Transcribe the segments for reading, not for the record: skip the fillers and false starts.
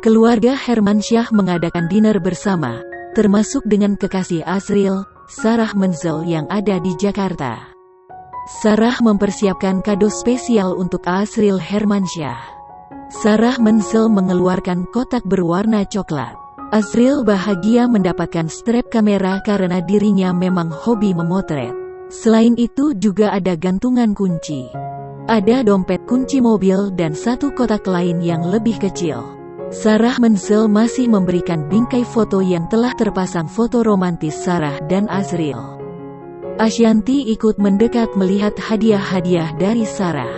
Keluarga Hermansyah mengadakan dinner bersama, termasuk dengan kekasih Azril, Sarah Menzel yang ada di Jakarta. Sarah mempersiapkan kado spesial untuk Azril Hermansyah. Sarah Menzel mengeluarkan kotak berwarna coklat. Azril bahagia mendapatkan strap kamera karena dirinya memang hobi memotret. Selain itu juga ada gantungan kunci. Ada dompet kunci mobil dan satu kotak lain yang lebih kecil. Sarah Menzel masih memberikan bingkai foto yang telah terpasang foto romantis Sarah dan Azril. Ashanty ikut mendekat melihat hadiah-hadiah dari Sarah.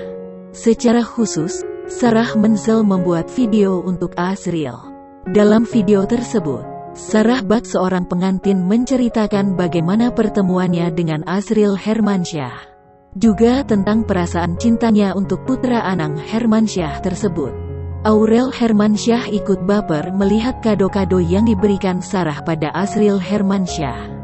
Secara khusus, Sarah Menzel membuat video untuk Azril. Dalam video tersebut, Sarah bak seorang pengantin menceritakan bagaimana pertemuannya dengan Azril Hermansyah. Juga tentang perasaan cintanya untuk putra Anang Hermansyah tersebut. Aurel Hermansyah ikut baper melihat kado-kado yang diberikan Sarah pada Azril Hermansyah.